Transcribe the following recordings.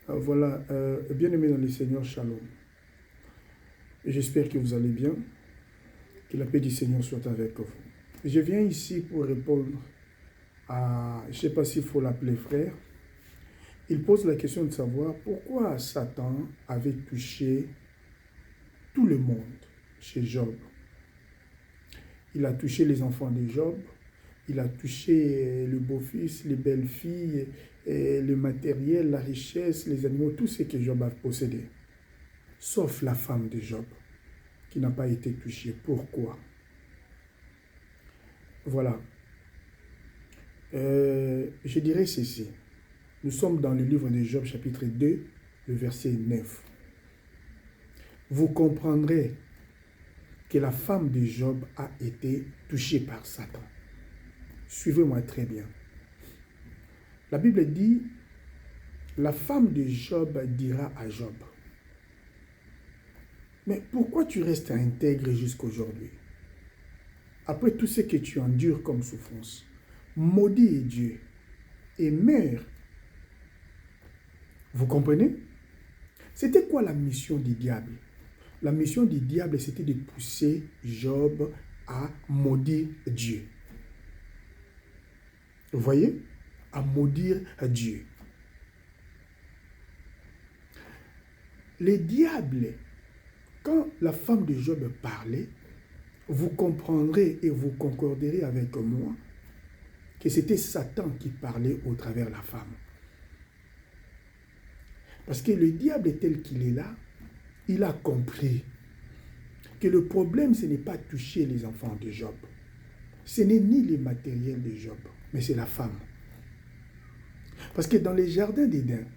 Bien-aimés dans le Seigneur, Shalom. J'espère que vous allez bien, que la paix du Seigneur soit avec vous. Je viens ici pour répondre à, je ne sais pas s'il faut l'appeler frère, il pose la question de savoir pourquoi Satan avait touché tout le monde chez Job. Il a touché les enfants de Job, il a touché le beau-fils, les belles-filles, le matériel, la richesse, les animaux, tout ce que Job a possédé. Sauf la femme de Job, qui n'a pas été touchée. Pourquoi? Voilà. Je dirais ceci. Nous sommes dans le livre de Job, chapitre 2, le verset 9. Vous comprendrez que la femme de Job a été touchée par Satan. Suivez-moi très bien. La Bible dit, la femme de Job dira à Job, mais pourquoi tu restes intègre jusqu'aujourd'hui? Après tout ce que tu endures comme souffrance, maudit est Dieu et meurs. Vous comprenez? C'était quoi la mission du diable? La mission du diable, c'était de pousser Job à maudire Dieu. Vous voyez? À maudire Dieu. Les diables, quand la femme de Job parlait, vous comprendrez et vous concorderez avec moi que c'était Satan qui parlait au travers de la femme. Parce que le diable tel qu'il est là, il a compris que le problème, ce n'est pas toucher les enfants de Job. Ce n'est ni les matériels de Job, mais c'est la femme. Parce que dans les jardins d'Éden,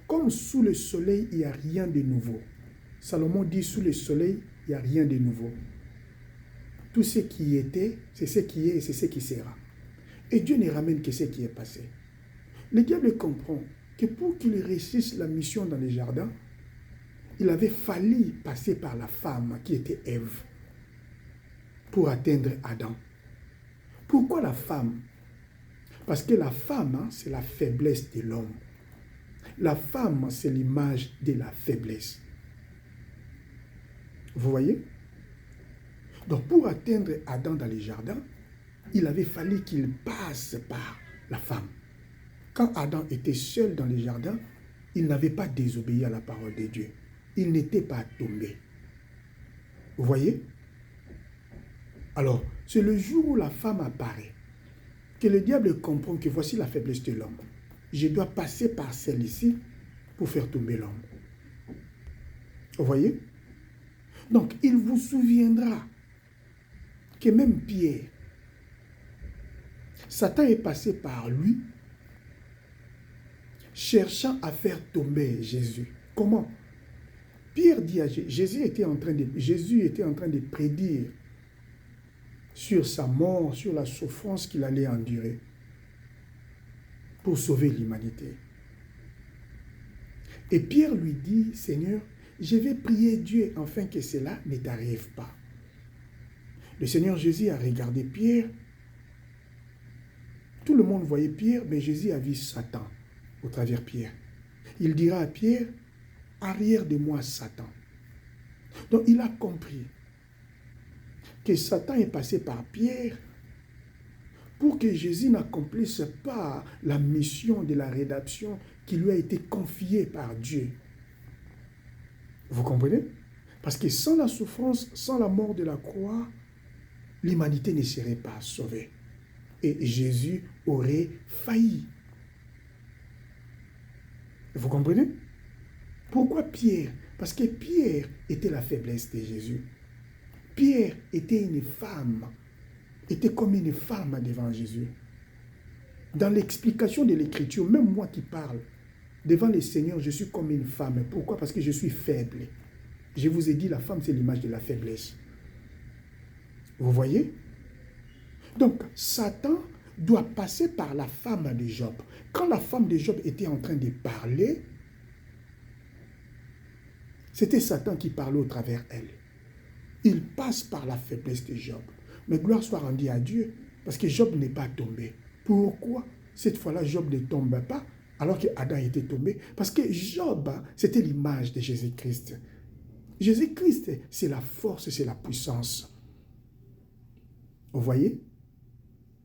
comme sous le soleil, il n'y a rien de nouveau. Salomon dit, sous le soleil, il n'y a rien de nouveau. Tout ce qui était, c'est ce qui est et c'est ce qui sera. Et Dieu ne ramène que ce qui est passé. Le diable comprend que pour qu'il réussisse la mission dans les jardins, il avait fallu passer par la femme qui était Ève pour atteindre Adam. Pourquoi la femme? Parce que la femme, c'est la faiblesse de l'homme. La femme, c'est l'image de la faiblesse. Vous voyez? Donc pour atteindre Adam dans les jardins, il avait fallu qu'il passe par la femme. Quand Adam était seul dans les jardins, il n'avait pas désobéi à la parole de Dieu. Il n'était pas tombé. Vous voyez? Alors, c'est le jour où la femme apparaît que le diable comprend que voici la faiblesse de l'homme. Je dois passer par celle-ci pour faire tomber l'homme. Vous voyez? Donc, il vous souviendra que même Pierre, Satan est passé par lui, cherchant à faire tomber Jésus. Comment? Pierre dit à Jésus était en train de prédire sur sa mort, sur la souffrance qu'il allait endurer pour sauver l'humanité. Et Pierre lui dit, Seigneur, je vais prier Dieu afin que cela ne t'arrive pas. Le Seigneur Jésus a regardé Pierre. Tout le monde voyait Pierre, mais Jésus a vu Satan au travers Pierre. Il dira à Pierre, arrière de moi Satan. Donc il a compris que Satan est passé par Pierre pour que Jésus n'accomplisse pas la mission de la rédemption qui lui a été confiée par Dieu. Vous comprenez? Parce que sans la souffrance, sans la mort de la croix, l'humanité ne serait pas sauvée. Et Jésus aurait failli. Vous comprenez? Pourquoi Pierre? Parce que Pierre était la faiblesse de Jésus. Pierre était une femme, était comme une femme devant Jésus. Dans l'explication de l'Écriture, même moi qui parle, devant le Seigneur, je suis comme une femme. Pourquoi? Parce que je suis faible. Je vous ai dit, la femme, c'est l'image de la faiblesse. Vous voyez? Donc, Satan doit passer par la femme de Job. Quand la femme de Job était en train de parler, c'était Satan qui parlait au travers d'elle. Il passe par la faiblesse de Job. Mais gloire soit rendue à Dieu, parce que Job n'est pas tombé. Pourquoi cette fois-là Job ne tombe pas? alors que Adam était tombé. Parce que Job, c'était l'image de Jésus-Christ. Jésus-Christ, c'est la force, c'est la puissance. Vous voyez?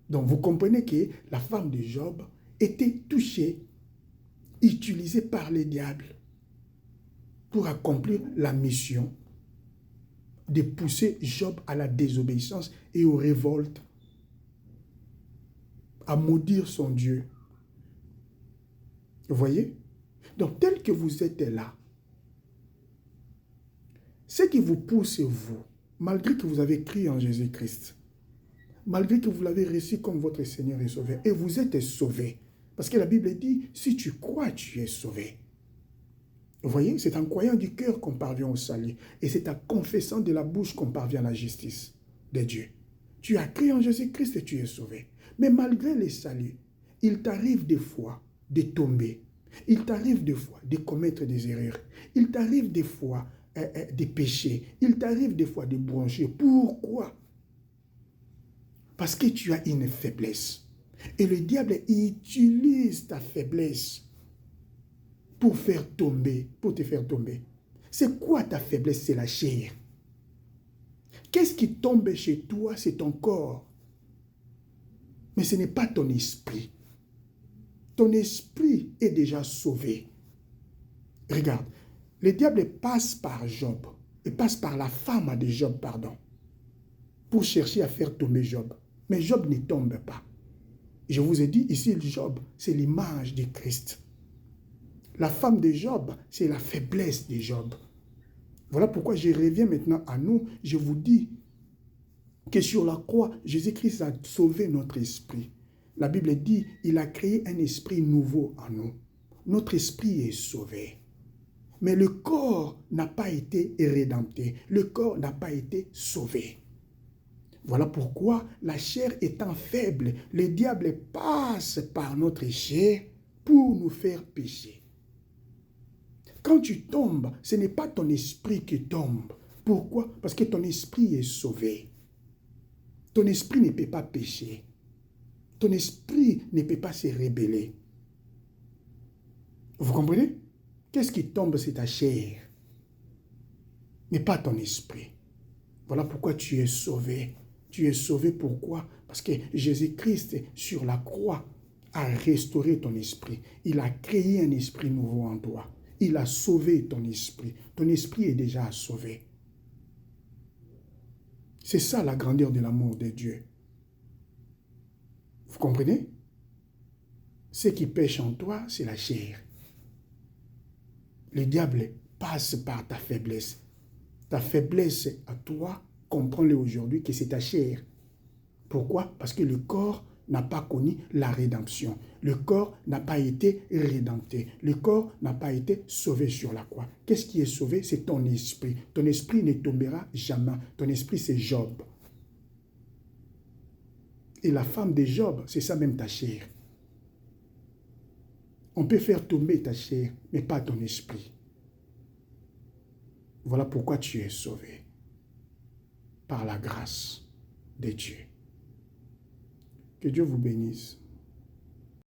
Donc vous comprenez que la femme de Job était touchée, utilisée par le diable pour accomplir la mission de pousser Job à la désobéissance et aux révoltes, à maudire son Dieu. Vous voyez? Donc, tel que vous êtes là, ce qui vous pousse, vous, malgré que vous avez crié en Jésus-Christ, malgré que vous l'avez reçu comme votre Seigneur et Sauveur, et vous êtes sauvé, parce que la Bible dit, si tu crois, tu es sauvé. Vous voyez, c'est en croyant du cœur qu'on parvient au salut, et c'est en confessant de la bouche qu'on parvient à la justice de Dieu. Tu as crié en Jésus-Christ et tu es sauvé. Mais malgré les saluts, il t'arrive des fois de tomber. Il t'arrive des fois de commettre des erreurs. Il t'arrive des fois de pécher. Il t'arrive des fois de broncher. Pourquoi? Parce que tu as une faiblesse. Et le diable utilise ta faiblesse pour te faire tomber. C'est quoi ta faiblesse? C'est la chair. Qu'est-ce qui tombe chez toi? C'est ton corps. Mais ce n'est pas ton esprit. Ton esprit est déjà sauvé. Regarde, le diable passe par Job, et passe par la femme de Job, pour chercher à faire tomber Job. Mais Job ne tombe pas. Je vous ai dit, ici, Job, c'est l'image de Christ. La femme de Job, c'est la faiblesse de Job. Voilà pourquoi je reviens maintenant à nous. Je vous dis que sur la croix, Jésus-Christ a sauvé notre esprit. La Bible dit, il a créé un esprit nouveau en nous. Notre esprit est sauvé. Mais le corps n'a pas été rédempté. Le corps n'a pas été sauvé. Voilà pourquoi la chair étant faible, le diable passe par notre chair pour nous faire pécher. Quand tu tombes, ce n'est pas ton esprit qui tombe. Pourquoi? Parce que ton esprit est sauvé. Ton esprit ne peut pas pécher. Ton esprit ne peut pas se rebeller. Vous comprenez? Qu'est-ce qui tombe? C'est ta chair, mais pas ton esprit. Voilà pourquoi tu es sauvé. Tu es sauvé pourquoi? Parce que Jésus-Christ, sur la croix, a restauré ton esprit. Il a créé un esprit nouveau en toi. Il a sauvé ton esprit. Ton esprit est déjà sauvé. C'est ça la grandeur de l'amour de Dieu. Vous comprenez? Ce qui pêche en toi, c'est la chair. Le diable passe par ta faiblesse. Ta faiblesse à toi, comprends-le aujourd'hui que c'est ta chair. Pourquoi? Parce que le corps n'a pas connu la rédemption. Le corps n'a pas été rédempté. Le corps n'a pas été sauvé sur la croix. Qu'est-ce qui est sauvé? C'est ton esprit. Ton esprit ne tombera jamais. Ton esprit, c'est Job. Et la femme de Job, c'est ça même ta chair. On peut faire tomber ta chair, mais pas ton esprit. Voilà pourquoi tu es sauvé. Par la grâce de Dieu. Que Dieu vous bénisse.